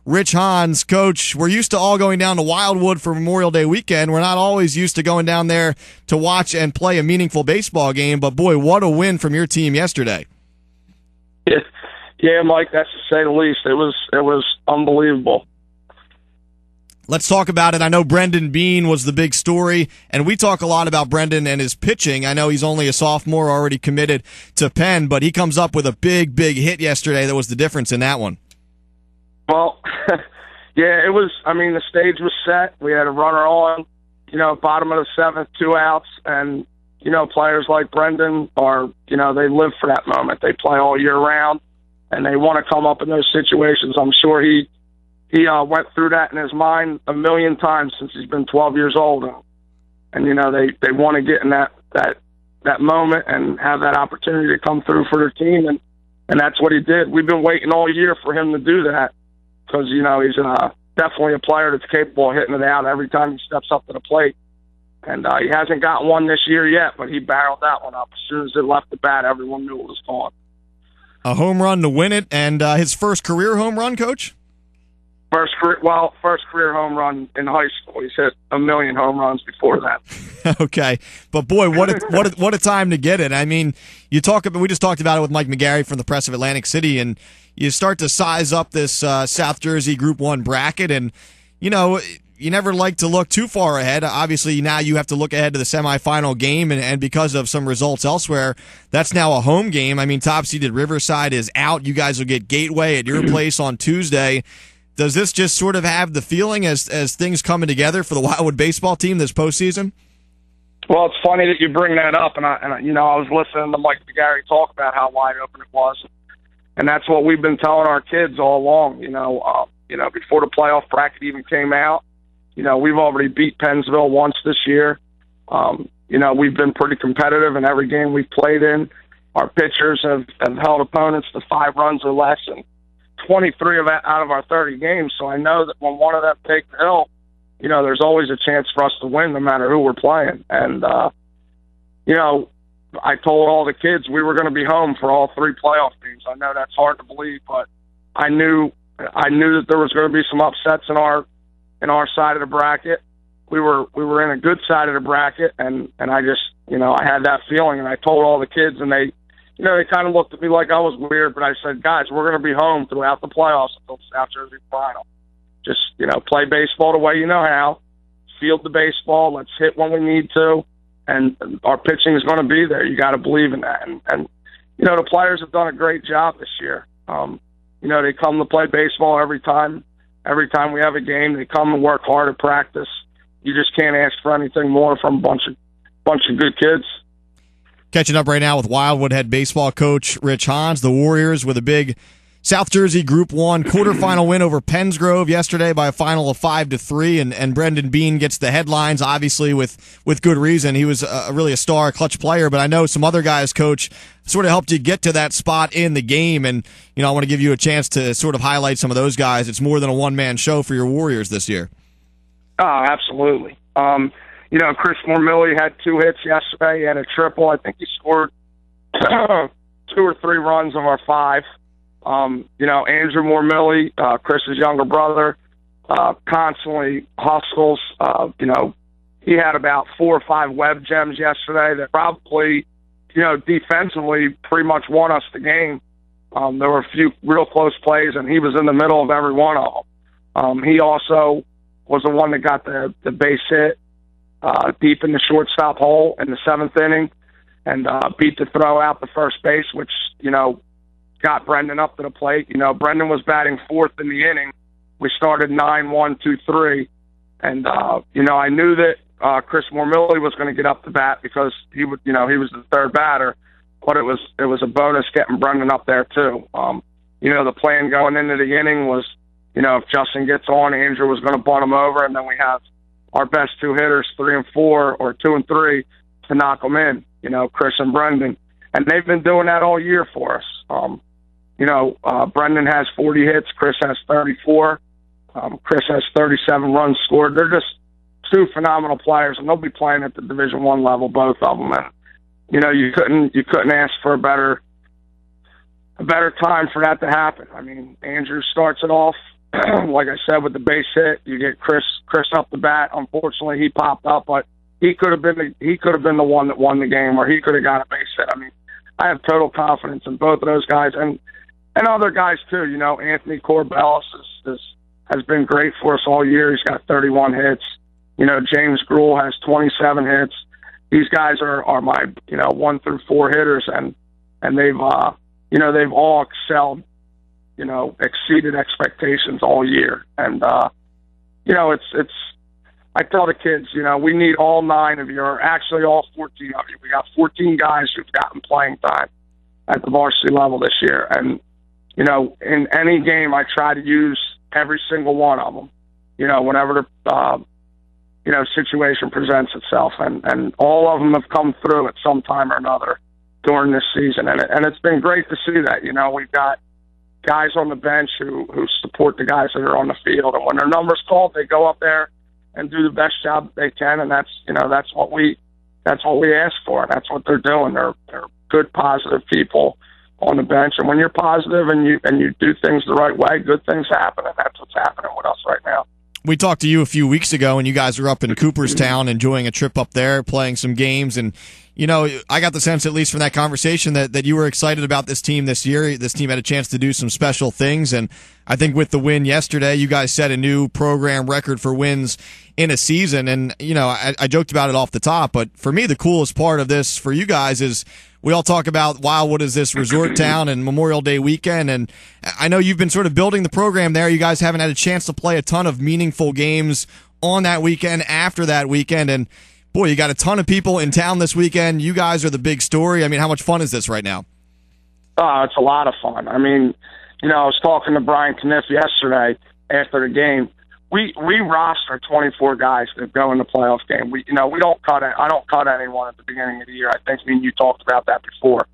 Rich Hans. Coach, we're used to all going down to Wildwood for Memorial Day weekend. We're not always used to going down there to watch and play a meaningful baseball game, but boy, what a win from your team yesterday. Yeah, Mike, that's to say the least. It was unbelievable. Let's talk about it. I know Brendan Bean was the big story, and we talk a lot about Brendan and his pitching. I know he's only a sophomore, already committed to Penn, but he comes up with a big hit yesterday that was the difference in that one. Well, yeah, it was. I mean, the stage was set. We had a runner on, bottom of the seventh, 2 outs, and, players like Brendan are, they live for that moment. They play all year round, and they want to come up in those situations. I'm sure he went through that in his mind a million times since he's been 12 years old. And they want to get in that moment and have that opportunity to come through for their team. And that's what he did. We've been waiting all year for him to do that because, he's definitely a player that's capable of hitting it out every time he steps up to the plate. And he hasn't gotten one this year yet, but he barreled that one up. As soon as it left the bat, everyone knew it was gone. A home run to win it, and his first career home run, Coach? First career home run in high school. He's hit a million home runs before that. Okay, but boy, what a time to get it. I mean, we just talked about it with Mike McGarry from the Press of Atlantic City, and you start to size up this South Jersey Group 1 bracket, and you never like to look too far ahead. Obviously, now you have to look ahead to the semifinal game, and because of some results elsewhere, that's now a home game. I mean, top-seeded Riverside is out. You guys will get Gateway at your place on Tuesday. Does this just sort of have the feeling as things coming together for the Wildwood baseball team this postseason? Well, it's funny that you bring that up, and I was listening to Mike McGarry talk about how wide open it was, and that's what we've been telling our kids all along. Before the playoff bracket even came out, we've already beat Pennsville once this year. We've been pretty competitive in every game we've played in. Our pitchers have held opponents to 5 runs or less, and 23 out of our 30 games. So I know that when one of them take the hill, there's always a chance for us to win no matter who we're playing. And, I told all the kids we were going to be home for all 3 playoff games. I know that's hard to believe, but I knew that there was going to be some upsets in our side of the bracket. We were in a good side of the bracket, and I just, I had that feeling, and I told all the kids, and they kind of looked at me like I was weird, but I said, guys, we're going to be home throughout the playoffs until the South Jersey final. Just, play baseball the way you know how, field the baseball, let's hit when we need to, and our pitching is going to be there. You got to believe in that. And the players have done a great job this year. They come to play baseball every time. Every time we have a game, they come and work hard at practice. You just can't ask for anything more from a bunch of good kids. Catching up right now with Wildwood head baseball coach Rich Hans. The Warriors with a big South Jersey Group 1 quarterfinal win over Pennsgrove yesterday by a final of 5-3, and Brendan Bean gets the headlines, obviously with good reason. He was really a star, clutch player, but I know some other guys, Coach, sort of helped you get to that spot in the game, and I want to give you a chance to sort of highlight some of those guys. It's more than a one-man show for your Warriors this year. Oh, absolutely. Chris Mormilli had 2 hits yesterday. He had a triple. I think he scored 2 or 3 runs of our 5. Andrew Mormilli, Chris's younger brother, constantly hustles. He had about 4 or 5 web gems yesterday that probably, defensively pretty much won us the game. There were a few real close plays, and he was in the middle of every one of them. He also was the one that got the base hit deep in the shortstop hole in the 7th inning and beat the throw out the first base, which, got Brendan up to the plate. Brendan was batting 4th in the inning. We started 9-1-2-3. And, I knew that Chris Mormilli was going to get up to bat because he was the 3rd batter, but it was a bonus getting Brendan up there too. The plan going into the inning was, if Justin gets on, Andrew was going to bunt him over, and then we have our best 2 hitters, 3 and 4, or 2 and 3, to knock them in, Chris and Brendan. And they've been doing that all year for us. Brendan has 40 hits. Chris has 34. Chris has 37 runs scored. They're just 2 phenomenal players, and they'll be playing at the Division I level, both of them. And you couldn't ask for a better time for that to happen. I mean, Andrew starts it off. like I said, with the base hit, you get Chris up the bat. Unfortunately, he popped up, but he could have been the one that won the game, or he could have got a base hit. I mean, I have total confidence in both of those guys and other guys too. You know, Anthony Corbellis has been great for us all year. He's got 31 hits. You know, James Gruhl has 27 hits. These guys are my 1 through 4 hitters, and they've they've all excelled. You know, exceeded expectations all year, and it's. I tell the kids, we need all 9 of you, or actually all 14 of you. We got 14 guys who've gotten playing time at the varsity level this year, and in any game, I try to use every single one of them. Whenever the situation presents itself, and all of them have come through at some time or another during this season, and it's been great to see that. We've got guys on the bench who support the guys that are on the field, and when their number's called, they go up there and do the best job that they can, and that's what we ask for, and that's what they're doing. They're good, positive people on the bench, and when you're positive and you do things the right way, good things happen, and that's what's happening with us right now. We talked to you a few weeks ago, and you guys were up in Cooperstown enjoying a trip up there, playing some games. And, I got the sense, at least from that conversation, that you were excited about this team this year. This team had a chance to do some special things. And I think with the win yesterday, you guys set a new program record for wins in a season. And, I joked about it off the top, but for me, the coolest part of this for you guys is we all talk about Wildwood as this resort town and Memorial Day weekend, and I know you've been sort of building the program there. You guys haven't had a chance to play a ton of meaningful games on that weekend, after that weekend, and boy, you got a ton of people in town this weekend. You guys are the big story. I mean, how much fun is this right now? It's a lot of fun. I mean, I was talking to Brian Kniff yesterday after the game. We roster 24 guys that go in the playoff game. We don't cut it. I don't cut anyone at the beginning of the year. I think me and you talked about that before.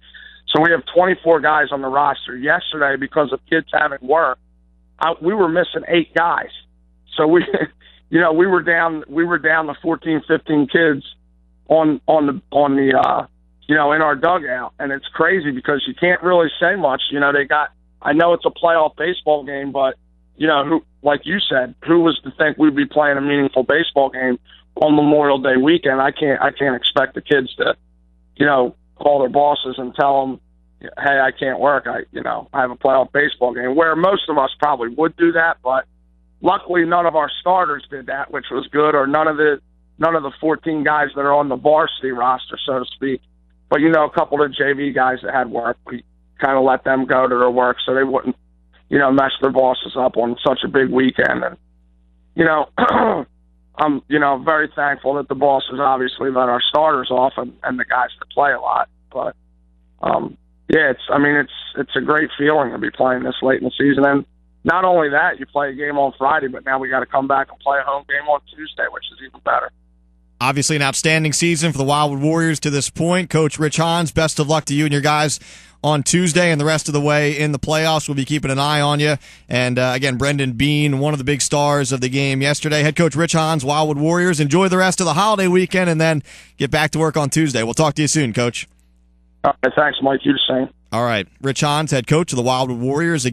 So we have 24 guys on the roster. Yesterday, because of kids having work, we were missing 8 guys. So we were down to 14, 15 kids on the in our dugout, and it's crazy because you can't really say much. I know it's a playoff baseball game, but who, like you said, who was to think we'd be playing a meaningful baseball game on Memorial Day weekend? I can't expect the kids to, call their bosses and tell them, hey, I can't work. I have a playoff baseball game, where most of us probably would do that, but luckily none of our starters did that, which was good, or none of the 14 guys that are on the varsity roster, so to speak. But, a couple of JV guys that had work, we kind of let them go to their work so they wouldn't, mess their bosses up on such a big weekend. And, I'm, very thankful that the bosses obviously let our starters off and the guys that play a lot. But, it's a great feeling to be playing this late in the season. And not only that, you play a game on Friday, but now we got to come back and play a home game on Tuesday, which is even better. Obviously an outstanding season for the Wildwood Warriors to this point. Coach Rich Hans, best of luck to you and your guys on Tuesday and the rest of the way in the playoffs. We'll be keeping an eye on you. And, again, Brendan Bean, one of the big stars of the game yesterday. Head coach Rich Hans, Wildwood Warriors. Enjoy the rest of the holiday weekend and then get back to work on Tuesday. We'll talk to you soon, Coach. All right, thanks, Mike. You the same. All right. Rich Hans, head coach of the Wildwood Warriors.